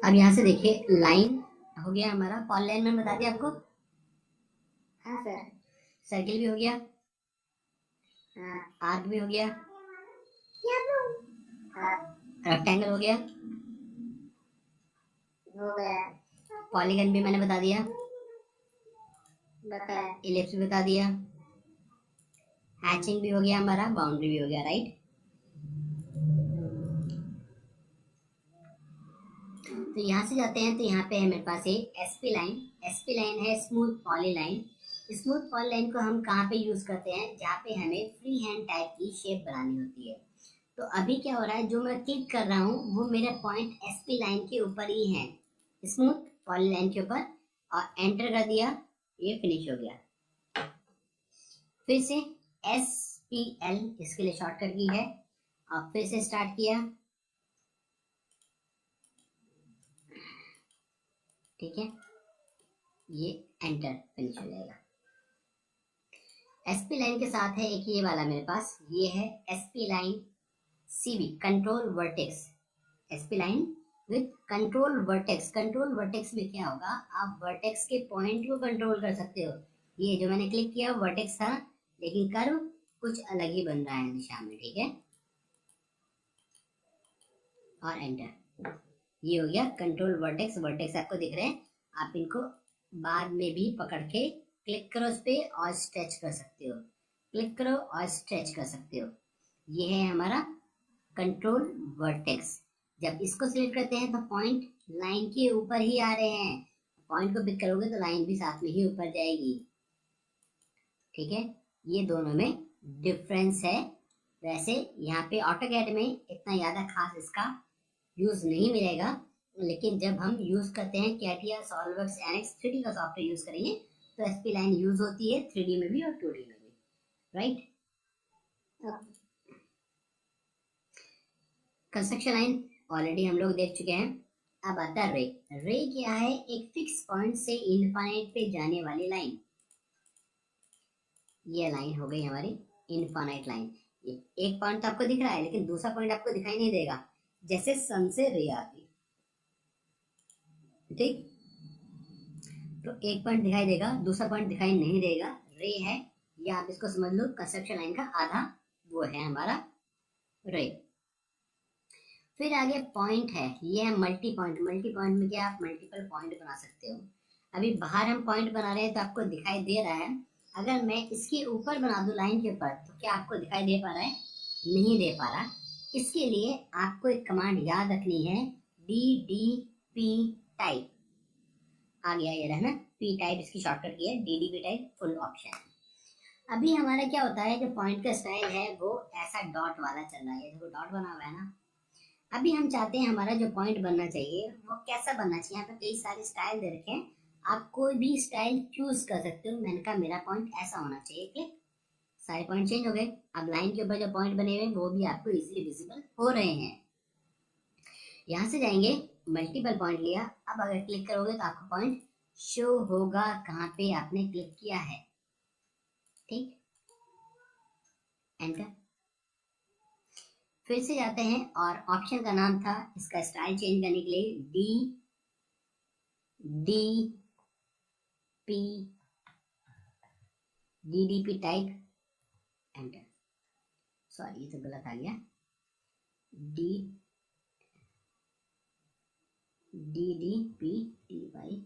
अब यहाँ से देखिए लाइन हो गया हमारा, पॉलीलाइन मैंने बता दिया आपको। हाँ सर। सर्किल भी हो गया, हाँ। आर्क भी हो गया, हाँ। रेक्टेंगल हो गया, हो गया। पॉलीगन भी मैंने बता दिया, बताया। इलिप्स भी बता दिया, हैचिंग भी हो गया हमारा, बाउंड्री भी हो गया, राइट। तो यहाँ से जाते हैं तो यहाँ पे है मेरे पास एक एसपी लाइन। एसपी लाइन है smooth poly line. Smooth poly line को हम कहाँ पे यूज करते हैं, जहाँ पे हमें फ्री हैंड टाइप की शेप बनानी होती है। तो अभी क्या हो रहा है, जो मैं क्लिक कर रहा हूँ वो मेरा पॉइंट एसपी लाइन के ऊपर ही है, स्मूथ पॉली लाइन के ऊपर, और एंटर कर दिया, ये फिनिश हो गया। फिर से एस पी एल इसके लिए शॉर्टकट की है, और फिर से स्टार्ट किया, ठीक है, ये एंटर, फिनिश हो जाएगा। एसपी लाइन के साथ है एक ये वाला मेरे पास, ये है SP line CV, control vertex. SP line with control vertex. Control vertex में क्या होगा, आप वर्टेक्स के पॉइंट को कंट्रोल कर सकते हो। ये जो मैंने क्लिक किया वर्टेक्स था, लेकिन कर्व कुछ अलग ही बन रहा है दिशा में, ठीक है, और एंटर। ये हो गया कंट्रोल वर्टेक्स। वर्टेक्स आपको दिख रहे हैं, आप इनको बाद में भी पकड़ के क्लिक करो उस पे और स्ट्रेच कर सकते हो, क्लिक करो और स्ट्रेच कर सकते हो। ये है हमारा कंट्रोल वर्टेक्स। जब इसको सिलेक्ट करते हैं तो पॉइंट लाइन के ऊपर ही आ रहे हैं, पॉइंट को पिक करोगे तो लाइन भी साथ में ही ऊपर जाएगी, ठीक है। ये दोनों में डिफरेंस है। वैसे यहाँ पे ऑटोकैड में इतना ज्यादा खास इसका यूज नहीं मिलेगा, लेकिन जब हम यूज करते हैं कैटिया, सॉल्वरवर्क्स, एनएक्स 3D का सॉफ्टवेयर यूज करेंगे तो एसपी लाइन यूज होती है 3D में भी और 2D में भी, राइट। कंस्ट्रक्शन लाइन ऑलरेडी हम लोग देख चुके हैं। अब आता है रे। रे क्या है, एक फिक्स पॉइंट से इनफाइनाइट पे जाने वाली लाइन। ये लाइन हो गई हमारी इनफाइनाइट लाइन। ये एक पॉइंट तो आपको दिख रहा है, लेकिन दूसरा पॉइंट आपको दिखाई नहीं देगा, जैसे सन से रे आती, ठीक। तो एक पॉइंट दिखाई देगा, दूसरा पॉइंट दिखाई नहीं देगा, रे है, या आप इसको समझ लो कंस्ट्रक्शन लाइन का आधा वो है हमारा रे। फिर आगे पॉइंट है, ये है मल्टी पॉइंट। मल्टी पॉइंट में क्या आप मल्टीपल पॉइंट बना सकते हो। अभी बाहर हम पॉइंट बना रहे हैं तो आपको दिखाई दे रहा है, अगर मैं इसके ऊपर बना दूं लाइन के ऊपर तो क्या आपको दिखाई दे पा रहा है, नहीं दे पा रहा। इसके लिए आपको एक कमांड याद रखनी है, डी डी पी टाइप। आ गया ये रहना, पी टाइप इसकी शॉर्टकट की है, D D P type full option. अभी हमारा क्या होता है, जो पॉइंट का स्टाइल है वो ऐसा डॉट वाला चल रहा है, देखो डॉट बना हुआ है ना। अभी हम चाहते हैं हमारा जो पॉइंट बनना चाहिए वो कैसा बनना चाहिए। यहाँ पे कई सारे स्टाइल दे रखे हैं, आप कोई भी स्टाइल चूज कर सकते हो। मैंने कहा मेरा पॉइंट ऐसा होना चाहिए, क्लिक, सारे पॉइंट चेंज हो गए। अब लाइन के ऊपर जो पॉइंट बने हुए हैं वो भी आपको इजीली विजिबल हो रहे हैं। यहाँ से जाएंगे, मल्टीपल पॉइंट लिया, अब अगर क्लिक करोगे तो आपको पॉइंट शो होगा कहाँ पे आपने क्लिक किया है, ठीक, एंटर। फिर से जाते हैं, और ऑप्शन का नाम था इसका स्टाइल चेंज करने के लिए, D D P, D D P type, enter. Sorry ये तो गलत आ गया, D D D P T Y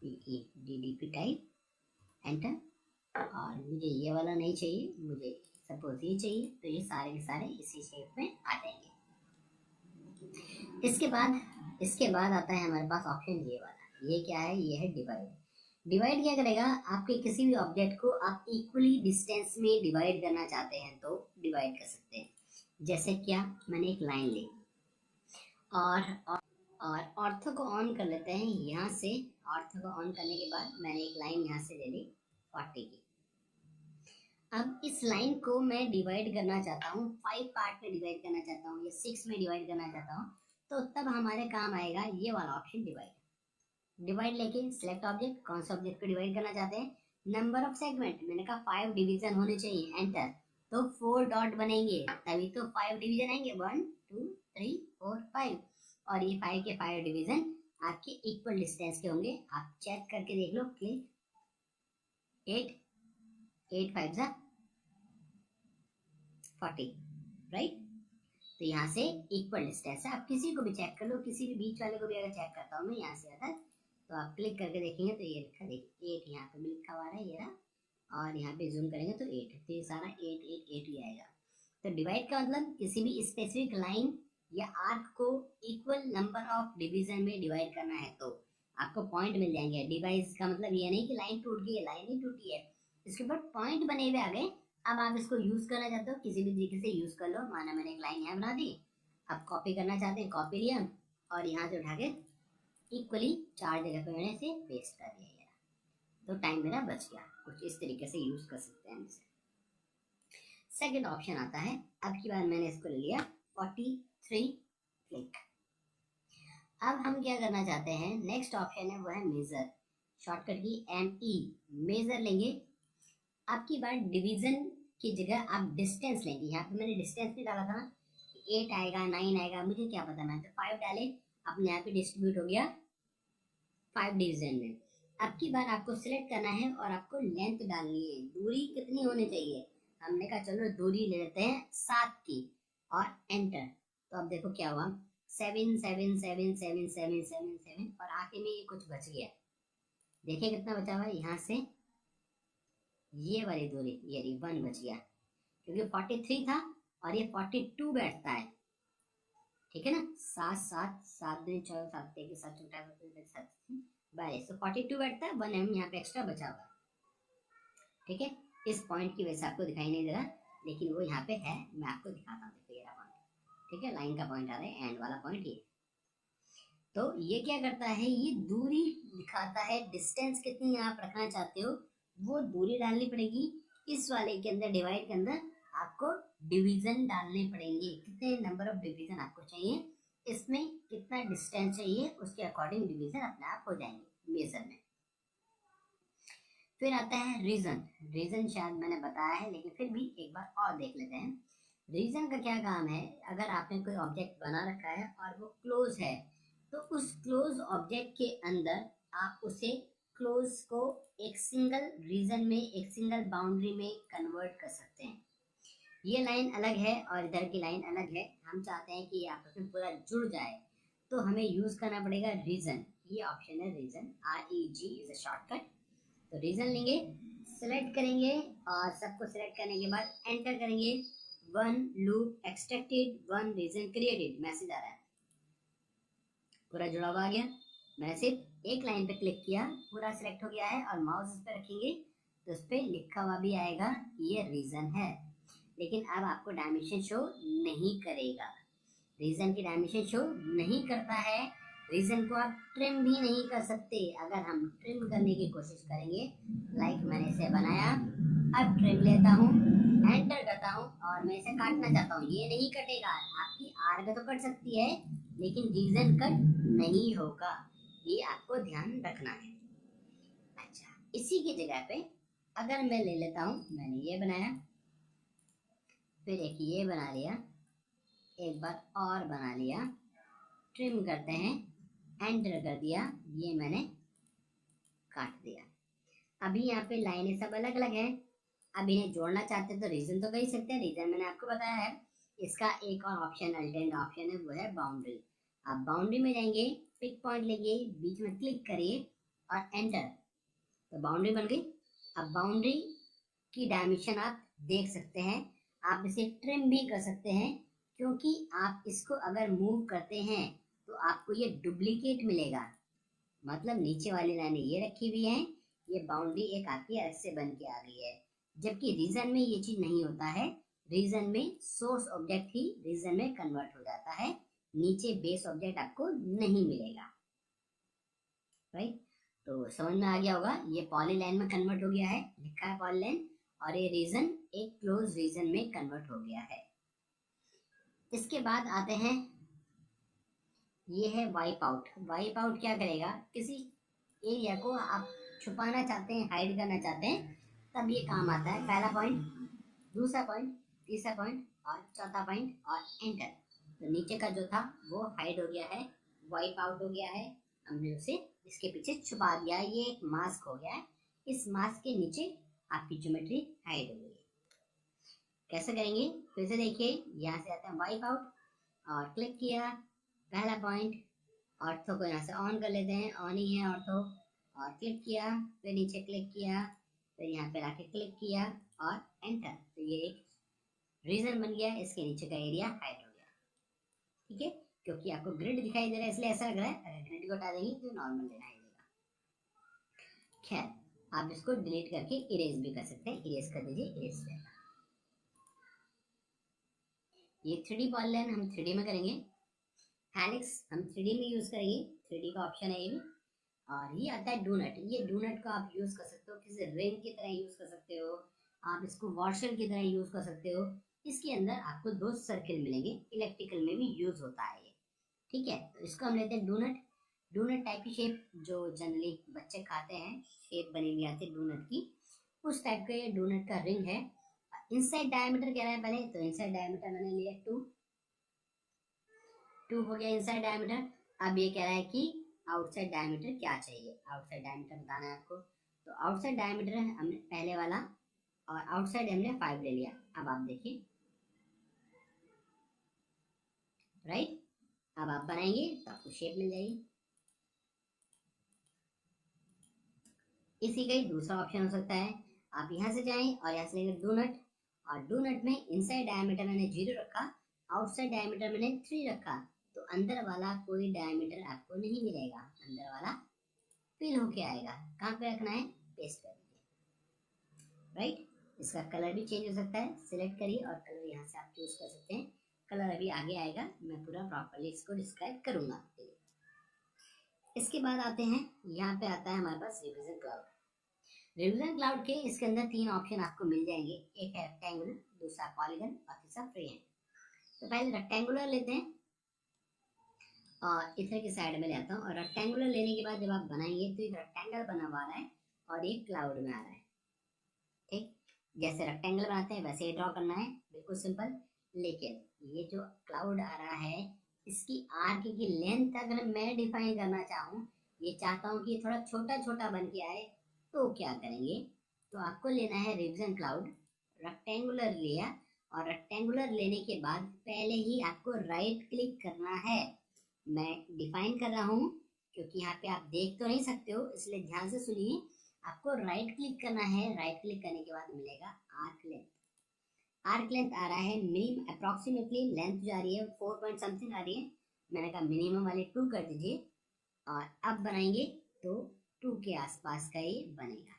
P E, D D P type, enter. और मुझे ये वाला नहीं चाहिए, मुझे सपोज ये चाहिए, तो ये सारे के सारे इसी शेप में आ जाएंगे। इसके बाद आता है हमारे पास ऑप्शन ये वाला, ये क्या है, ये है डिवाइड। डिवाइड क्या करेगा, आपके किसी भी ऑब्जेक्ट को आप इक्वली डिस्टेंस में डिवाइड करना चाहते हैं तो डिवाइड कर सकते हैं। जैसे क्या, मैंने एक लाइन ली और ऑर्थो को ऑन कर लेते हैं यहाँ से। ऑर्थो को ऑन करने के बाद मैंने एक लाइन यहाँ से ले ली 40 की। अब इस लाइन को मैं डिवाइड करना चाहता हूँ, 5 पार्ट में डिवाइड करना चाहता हूँ या 6 में डिवाइड करना चाहता हूँ, तो तब हमारे काम आएगा ये वाला ऑप्शन, डिवाइड। डिवाइड लेके सिलेक्ट ऑब्जेक्ट, कौन सा ऑब्जेक्ट को डिवाइड करना चाहते हैं, नंबर ऑफ सेगमेंट, मैंने कहा 5 डिवीजन होने चाहिए, एंटर। तो 4 डॉट बनेंगे तभी तो 5 डिवीजन आएंगे, 1 2 3 4 5। और ये 5 के 5 डिवीजन आपके इक्वल डिस्टेंस के होंगे। आप चेक करके देख लो कि 8 8 5 जा 40, राइट। तो यहाँ से इक्वल डिस्टेंस है। आप किसी को भी चेक कर लो, किसी भी बीच वाले को भी अगर चेक करता हूँ मैं यहाँ से अगर, तो आप क्लिक करके देखेंगे तो ये लिखा, देखिए 8 यहाँ पे भी लिखा हुआ है ये रहा, और यहाँ पे जूम करेंगे तो 8, तो ये सारा 8 8 8 ही आएगा। तो डिवाइड का मतलब किसी भी स्पेसिफिक लाइन या आर्क को इक्वल नंबर ऑफ डिवीजन में डिवाइड करना है तो आपको पॉइंट मिल जाएंगे। डिवाइस का मतलब ये नहीं कि लाइन टूट गई है, लाइन नहीं टूटी है, इसके ऊपर पॉइंट बने हुए आ गए। अब आप इसको यूज करना चाहते हो किसी भी तरीके से यूज कर लो। माना मैंने एक लाइन यहाँ बना दी, अब कॉपी करना चाहते हैं, कॉपी लिया और यहाँ से उठा के इक्वली 4 जगह पे मैंने इसे पेस्ट कर दिया, तो टाइम मेरा बच गया। कुछ इस तरीके से यूज कर सकते हैं इसे। सेकंड ऑप्शन आता है, अब की बार मैंने इसको ले लिया 43 क्लिक। अब हम क्या करना चाहते हैं, नेक्स्ट ऑप्शन है वो है मेजर, शॉर्टकट की ME, मेजर लेंगे। आपकी बार डिवीजन की जगह आप डिस्टेंस लेंगे। यहाँ पे मैंने डिस्टेंस भी डाला था ना, 8 आएगा 9 आएगा, मुझे क्या पता, मैं तो 5 डाले, अपने यहाँ पे डिस्ट्रीब्यूट हो गया 5 डिवीजन में। अब की बार आपको सिलेक्ट करना है और आपको लेंथ डालनी है, दूरी कितनी होनी चाहिए। हमने कहा चलो दूरी ले लेते हैं 7 की और एंटर। तो अब देखो क्या हुआ, 7 7 7 7 7 7 7 और आखिर में ये कुछ बच गया। देखिए कितना बचा हुआ है, यहाँ से ये वाली दूरी, ये 1 बच गया, क्योंकि 43 था और ये 42 बैठता है, ठीक है ना। 7 7 7 दिन 14 7 के साथ छोटा 22, तो 42 बैठता है, 1 mm यहाँ पे एक्स्ट्रा बचा हुआ, ठीक है। इस पॉइंट की वजह से आपको दिखाई नहीं दे रहा, लेकिन वो यहाँ पे है, मैं आपको दिखाता हूँ। देखो ये रहा पॉइंट, ठीक है, लाइन का पॉइंट आ रहा है, एंड वाला पॉइंट ये। तो ये क्या करता है, ये दूरी दिखाता है, डिस्टेंस कितनी आप रखना चाहते हो वो दूरी डालनी पड़ेगी। इस वाले के अंदर, डिवाइड के अंदर आपको डिवीजन डालने पड़ेंगे, कितने नंबर ऑफ डिवीजन आपको चाहिए, इसमें कितना डिस्टेंस चाहिए, उसके अकॉर्डिंग डिवीजन अपने आप हो जाएंगे मेजर में। फिर आता है रीजन। रीजन शायद मैंने बताया है, लेकिन फिर भी एक बार और देख लेते हैं। रीजन का क्या काम है, अगर आपने कोई ऑब्जेक्ट बना रखा है और वो क्लोज है, तो उस क्लोज ऑब्जेक्ट के अंदर आप उसे क्लोज को एक सिंगल रीजन में, एक सिंगल बाउंड्री में कन्वर्ट कर सकते हैं। ये लाइन अलग है और इधर की लाइन अलग है, हम चाहते हैं कि ये आपस में पूरा जुड़ जाए, तो हमें यूज करना पड़ेगा रीजन। ये ऑप्शन है region, REG is a shortcut. तो रीजन लेंगे, सिलेक्ट करेंगे और सबको सिलेक्ट करने के बाद एंटर करेंगे। 1 loop extracted, 1 region created, message आ रहा है, पूरा जुड़ा हुआ आ गया। मैंने सिर्फ एक लाइन पे क्लिक किया, पूरा सिलेक्ट हो गया है, और माउस इस पे रखेंगे तो उस पे लिखा हुआ भी आएगा ये रीजन है। लेकिन अब आपको डायमेंशन शो नहीं करेगा, रीजन की डायमेंशन शो नहीं करता है। रीजन को आप ट्रिम भी नहीं कर सकते। अगर हम ट्रिम करने की कोशिश करेंगे, लाइक मैंने इसे बनाया, अब ट्रिम लेता हूँ, एंटर करता हूँ और मैं इसे काटना चाहता हूँ, ये नहीं कटेगा। आपकी आर्क तो कट सकती है, लेकिन रीजन कट नहीं होगा, ये आपको ध्यान रखना है। अच्छा, इसी की जगह पे अगर मैं ले लेता हूँ, मैंने ये बनाया, फिर एक ये बना लिया, एक बार और बना लिया, ट्रिम करते हैं, एंटर कर दिया, ये मैंने काट दिया। अभी यहाँ पे लाइनें सब अलग अलग है। अब इन्हें जोड़ना चाहते हैं तो रीजन तो कर ही सकते हैं, रीजन मैंने आपको बताया है। इसका एक और ऑप्शन, अल्टरनेट ऑप्शन है, वो है बाउंड्री। आप बाउंड्री में जाएंगे, पिक पॉइंट लेंगे, बीच में क्लिक करिए और एंटर, तो बाउंड्री बन गई। अब बाउंड्री की डायमेंशन आप देख सकते हैं, आप इसे ट्रिम भी कर सकते हैं, क्योंकि आप इसको अगर मूव करते हैं तो आपको ये डुप्लीकेट मिलेगा। मतलब नीचे वाली लाइनें ये रखी हुई हैं, ये बाउंड्री एक आपकी अलग से बन के आ गई है। जबकि रीजन में ये चीज नहीं होता है, रीजन में सोर्स ऑब्जेक्ट ही रीजन में कन्वर्ट हो जाता है, नीचे बेस ऑब्जेक्ट आपको नहीं मिलेगा, राइट। तो समझ में आ गया होगा, ये पॉलीलाइन में कन्वर्ट हो गया है, लिखा है पॉलीलाइन, और ये रीजन एक क्लोज रीजन में कन्वर्ट हो गया है। इसके बाद आते हैं, ये है वाइप आउट। वाइप आउट क्या करेगा, किसी एरिया को आप छुपाना चाहते हैं, हाइड करना चाहते हैं, तब ये काम आता है। पहला पॉइंट, दूसरा पॉइंट, तीसरा पॉइंट और चौथा पॉइंट, और एंटर। तो नीचे का जो था वो हाइड हो गया है, वाइप आउट हो गया है, हमने उसे इसके पीछे छुपा दिया, ये एक मास्क हो गया है। इस मास्क के नीचे आपकी ज्योमेट्री हाइड हो गई है। कैसे करेंगे फिर से देखिए, यहाँ से आते हैं वाइप आउट और क्लिक किया पहला पॉइंट, ऑर्थो को यहाँ से ऑन कर लेते हैं, ऑन ही है ऑर्थो, और क्लिक किया, फिर नीचे क्लिक किया, फिर यहाँ पे आके क्लिक किया और एंटर। तो ये एक रीजन बन गया, इसके नीचे का एरिया हाइड हो गया। ठीक है, क्योंकि आपको ग्रिड दिखाई दे रहा है इसलिए ऐसा लग रहा है, अगर ग्रिड को हटा देंगे तो नॉर्मल दिखाई देगा। खैर, आप इसको डिलीट करके इरेज भी कर सकते हैं, इरेज कर दीजिए, इरेज रहेगा। ये 3D पॉलीलाइन हम 3D में करेंगे, हेलिक्स हम 3D में यूज करेंगे, 3D का ऑप्शन है ये भी। और ये आता है डोनट, ये डोनट को आप यूज कर सकते हो, किसी रिंग की तरह यूज कर सकते हो, आप इसको वॉशर की तरह यूज कर सकते हो। इसके अंदर आपको 2 सर्किल मिलेंगे, इलेक्ट्रिकल में भी यूज होता है ये। ठीक है, तो इसको हम लेते हैं डोनट। डोनट टाइप की शेप जो जनरली बच्चे खाते हैं, शेप बनी हुई आती है डोनट की, उस टाइप का ये डोनट का रिंग है। इनसाइड डायमीटर कह रहा है पहले, तो इनसाइड डायमीटर मैंने लिया 2 हो गया इनसाइड डायमीटर। अब ये कह रहा है कि आउटसाइड डायमीटर क्या चाहिए, आउटसाइड डायमीटर बताना है आपको। तो आउटसाइड डायमीटर हमने पहले वाला, और आउटसाइड हमने 5 ले लिया। अब आप देखिए, राइट, अब आप बनाएंगे तो आपको शेप मिल जाएगी। इसी का ही दूसरा ऑप्शन हो सकता है, आप यहाँ से जाएं और यहाँ से लेंगे डोनट, और डोनट में इनसाइड डायमीटर मैंने 0 रखा, आउटसाइड डायमीटर मैंने 3 रखा, तो अंदर वाला कोई डायमीटर आपको नहीं मिलेगा, अंदर वाला फिल होके आएगा। कहाँ पे रखना है, पेस्ट कर दीजिए। राइट, इसका कलर भी चेंज हो सकता है, सिलेक्ट करिए और कलर यहाँ से आप चूज कर सकते हैं। कलर अभी आगे आएगा, मैं पूरा प्रॉपर्ली इसको डिस्क्राइब करूंगा। इसके बाद आते हैं, यहाँ पे आता है हमारे पास रिविजन क्लाउड। रिविजन क्लाउड के इसके अंदर 3 ऑप्शन आपको मिल जाएंगे, एक है रेक्टेंगुलर, दूसरा पॉलीगन और तीसरा फ्री हैंड। तो पहले रेक्टेंगुलर लेते हैं और इधर की साइड में ले आता हूँ, और रेक्टेंगुलर लेने के बाद जब आप बनाएंगे तो एक रेक्टेंगल बना हुआ है और एक क्लाउड में आ रहा है। ठीक, जैसे रेक्टेंगल बनाते हैं वैसे ही ड्रॉ करना है, बिल्कुल सिंपल। लेकिन ये जो क्लाउड आ रहा है, इसकी आर्क की लेंथ अगर मैं डिफाइन करना चाहूँ, ये चाहता हूँ कि थोड़ा छोटा छोटा बन के आए, तो क्या करेंगे, तो आपको लेना है रिविजन क्लाउड, रेक्टेंगुलर लिया, और रेक्टेंगुलर लेने के बाद पहले ही आपको राइट क्लिक करना है। मैं डिफाइन कर रहा हूँ क्योंकि यहाँ पे आप देख तो नहीं सकते हो, इसलिए ध्यान से सुनिए। आपको राइट क्लिक करना है, राइट क्लिक करने के बाद मिलेगा आर्क लेंथ। आर्क लेंथ आ रहा है मिनिमम, अप्रोक्सीमेटली लेंथ जो आ रही है 4 पॉइंट समथिंग आ रही है, मैंने कहा मिनिमम वाले 2 कर दीजिए, और अब बनाएंगे तो 2 के आसपास का ये बनेगा।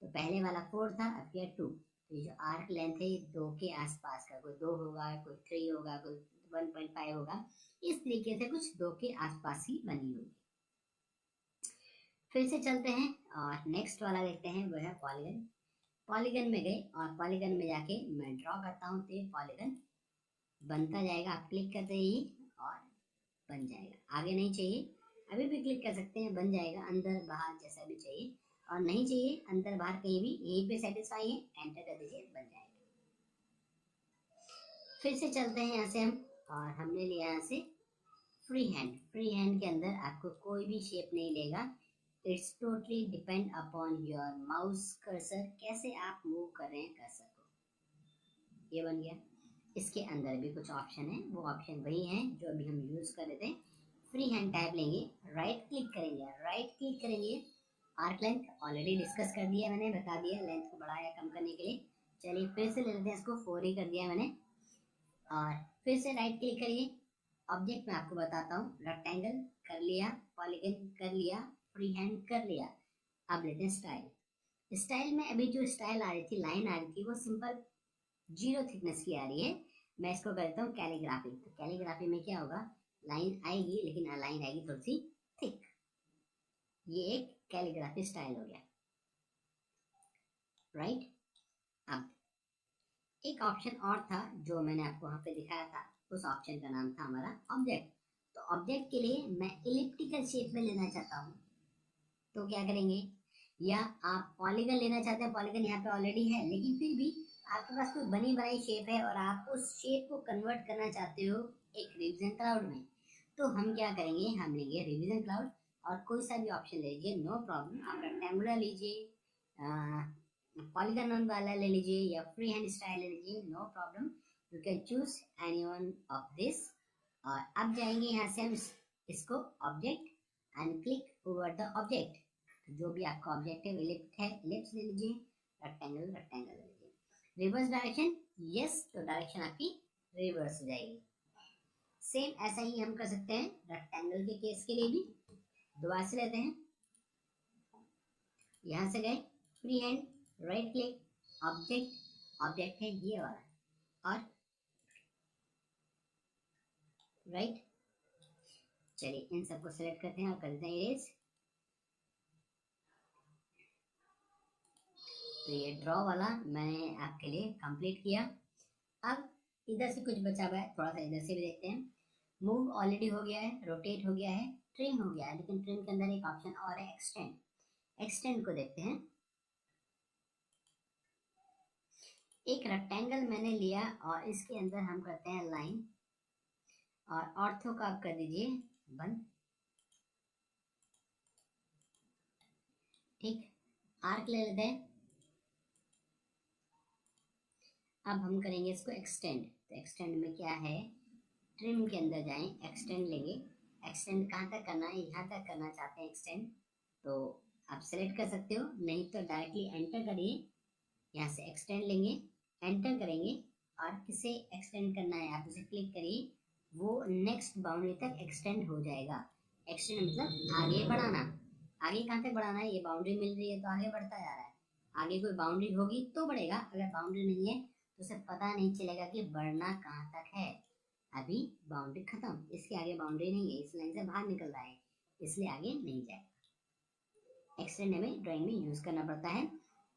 तो पहले वाला 4 था, अब किया 2, तो ये जो आर्क लेंथ है 2 के आसपास का, कोई 2 होगा, कोई 3 होगा, कोई 1.5 होगा, इस तरीके से कुछ 2 के आसपास ही बनी होगी। फिर से चलते हैं और नेक्स्ट वाला देखते हैं, वो है पॉलीगन। पॉलीगन में गए और पॉलीगन में जाके मैं ड्रॉ करता हूँ, तो ये पॉलीगन बनता जाएगा, आप क्लिक करते ही और बन जाएगा। आगे नहीं चाहिए, अभी भी क्लिक कर सकते हैं, बन जाएगा, अंदर बाहर जैसा भी चाहिए, और नहीं चाहिए अंदर बाहर कहीं भी, यहीं पे सेटिस्फाई है, एंटर कर दीजिए, बन जाएगा। फिर से चलते हैं यहाँ से हम, और हमने लिया यहाँ से फ्री हैंड। फ्री हैंड के अंदर आपको कोई भी शेप नहीं लेगा, it's totally depend upon your mouse cursor, कैसे आप मूव कर रहे हैं कर्सर को। ये बन गया। इसके अंदर भी कुछ ऑप्शन है, वो ऑप्शन वही हैं जो अभी हम यूज कर रहे थे। फ्री हैंड टैब लेंगे, राइट क्लिक करेंगे, राइट क्लिक करेंगे, आर्क लेंथ ऑलरेडी डिस्कस कर दिया मैंने, बता दिया लेंथ को बढ़ाया कम करने के लिए। चलिए फिर से ले लेते हैं, इसको 4 ही कर दिया मैंने, और फिर से राइट क्लिक करिए। ऑब्जेक्ट में आपको बताता हूँ, रेक्टेंगल कर लिया, पॉलीगन कर लिया, फ्री हैंड कर लिया। अब लेते हैं स्टाइल। स्टाइल में अभी जो स्टाइल आ रही थी, लाइन आ रही थी, वो सिंपल 0 थिकनेस की आ रही है। मैं इसको करता हूँ कैलीग्राफी। तो कैलीग्राफी में क्या होगा, लाइन आएगी लेकिन लाइन आएगी थोड़ी सी थिक। ये एक कैलीग्राफी स्टाइल हो गया, राइट। अब एक ऑप्शन और था जो मैंने आपको वहां पे दिखाया था, उस ऑप्शन का नाम था हमारा ऑब्जेक्ट। तो ऑब्जेक्ट के लिए मैं इलिप्टिकल शेप में लेना चाहता हूँ, तो क्या करेंगे, या आप पॉलीगन लेना चाहते हैं, पॉलीगन यहाँ पे ऑलरेडी है, लेकिन फिर भी आपके पास कोई बनी बनाई शेप है और आप उस शेप को कन्वर्ट करना चाहते हो एक रिवीजन क्लाउड में। तो हम क्या करेंगे, हम लेंगे रिवीजन क्लाउड और कोई सा भी ऑप्शन ले लीजिए, नो प्रॉब्लम। आप रेक्टेंगुलर लीजिए, पॉलीगॉन वाला ले लीजिए या फ्री हैंड स्टाइल ले लीजिए, no problem, you can choose any one of this. और अब जाएंगे यहाँ से हम इसको object and click over the object. जो भी आपका ऑब्जेक्ट है इलिप्स है, इलिप्स ले लीजिए, रेक्टेंगल रेक्टेंगल ले लीजिए। रिवर्स डायरेक्शन, यस, तो डायरेक्शन आपकी रिवर्स हो जाएगी। सेम ऐसा ही हम कर सकते हैं रेक्टेंगल के केस के लिए भी। दोबारा से लेते हैं, यहां से गए, free hand, right click, object, object है ये वाला, और राइट। चलिए इन सबको सेलेक्ट करते हैं और करते हैं इरेज। तो ये ड्रॉ वाला मैंने आपके लिए कंप्लीट किया। अब इधर से कुछ बचा हुआ है, थोड़ा सा इधर से भी देखते हैं। मूव ऑलरेडी हो गया है, रोटेट हो गया है, ट्रिम हो गया है, लेकिन ट्रिम के अंदर एक ऑप्शन और है, एक्सटेंड। एक्सटेंड को देखते हैं। एक रेक्टेंगल मैंने लिया और इसके अंदर हम करते हैं लाइन, और ऑर्थो का आप कर दीजिए बंद, ठीक। आर्क ले लेते हैं। अब हम करेंगे इसको एक्सटेंड। तो एक्सटेंड में क्या है, ट्रिम के अंदर जाएं, एक्सटेंड लेंगे। एक्सटेंड कहाँ तक करना है, यहाँ तक करना चाहते हैं एक्सटेंड, तो आप सेलेक्ट कर सकते हो, नहीं तो डायरेक्टली एंटर करिए। यहाँ से एक्सटेंड लेंगे, एंटर करेंगे, और किसे एक्सटेंड करना है आप उसे क्लिक करिए, वो नेक्स्ट बाउंड्री तक एक्सटेंड हो जाएगा। एक्सटेंड मतलब आगे बढ़ाना। आगे कहाँ तक बढ़ाना है, ये बाउंड्री मिल रही है तो आगे बढ़ता जा रहा है। आगे कोई बाउंड्री होगी तो बढ़ेगा, अगर बाउंड्री नहीं है तो उसे पता नहीं चलेगा कि बढ़ना कहाँ तक है। अभी बाउंड्री खत्म, इसके आगे बाउंड्री नहीं है, इस लाइन से बाहर निकल रहा है, इसलिए आगे नहीं जाएगा। एक्सटेंड हमें ड्राइंग में यूज करना पड़ता है।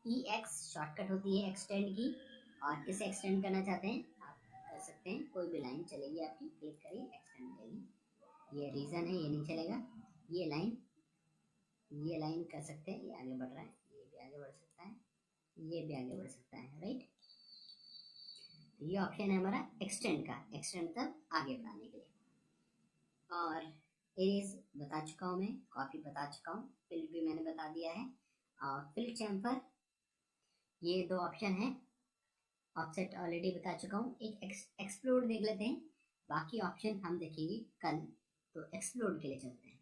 EX शॉर्टकट होती है एक्सटेंड की। और किसे एक्सटेंड करना चाहते हैं आप कर सकते हैं, कोई भी लाइन चलेगी आपकी, क्लिक करिए एक्सटेंड करिए। ये रीजन है, ये नहीं चलेगा। ये लाइन कर सकते हैं, ये आगे बढ़ रहा है, ये भी आगे बढ़ सकता है, ये भी आगे बढ़ सकता है, राइट। ये ऑप्शन है हमारा एक्सटेंड का, एक्सटेंड तक आगे बढ़ाने के लिए। और एरेज बता चुका हूँ मैं, कॉपी बता चुका हूँ, फिल भी मैंने बता दिया है, और फिल चैम्फर, ये दो ऑप्शन है। ऑफसेट ऑलरेडी बता चुका हूँ। एक एक्सप्लोड देख लेते हैं, बाकी ऑप्शन हम देखेंगे कल। तो एक्सप्लोड के लिए चलते हैं।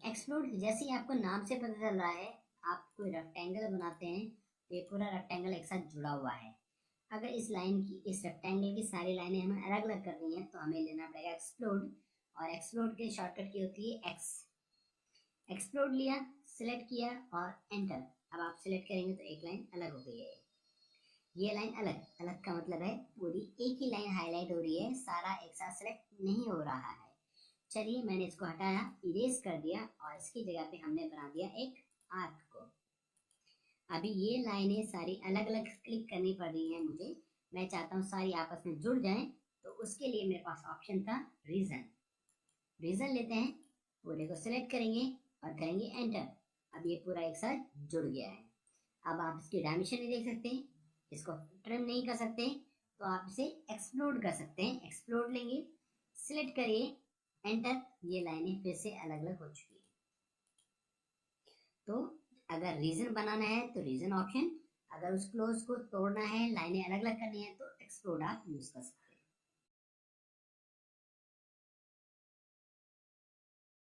एक्सप्लोड जैसे ही आपको नाम से पता चल रहा है, आप कोई रेक्टेंगल बनाते हैं तो ये पूरा रेक्टेंगल एक साथ जुड़ा हुआ है। अगर इस लाइन की, इस रेक्टेंगल की सारी लाइनें हमें अलग अलग करनी है तो हमें लेना पड़ेगा एक्सप्लोड, और एक्सप्लोड के शॉर्टकट की होती है एक्स। एक्सप्लोड लिया, सिलेक्ट किया और एंटर। अब आप सिलेक्ट करेंगे तो एक लाइन अलग हो गई है। ये लाइन अलग, अलग का मतलब है पूरी एक ही लाइन हाईलाइट हो रही है, सारा एक साथ सिलेक्ट नहीं हो रहा है। चलिए मैंने इसको हटाया, इरेज कर दिया, और इसकी जगह पे हमने बना दिया एक आर्क को। अभी ये लाइनें सारी अलग अलग क्लिक करनी पड़ रही है मुझे, मैं चाहता हूँ सारी आपस में जुड़ जाएं, तो उसके लिए मेरे पास ऑप्शन था रीजन। रीजन लेते हैं, पूरे को सिलेक्ट करेंगे और करेंगे एंटर। अब ये पूरा एक साथ जुड़ गया है। अब आप इसकी डायमेंशन नहीं देख सकते, इसको ट्रिम नहीं कर सकते, तो आप इसे एक्सप्लोड कर सकते हैं। एक्सप्लोड लेंगे, सिलेक्ट करिए, एंटर। ये लाइनें फिर से अलग अलग हो चुकी है। तो अगर रीजन बनाना है तो रीजन ऑप्शन, अगर उस क्लोज को तोड़ना है, लाइनें अलग अलग करनी है, तो एक्सप्लोड आप यूज कर सकते हैं।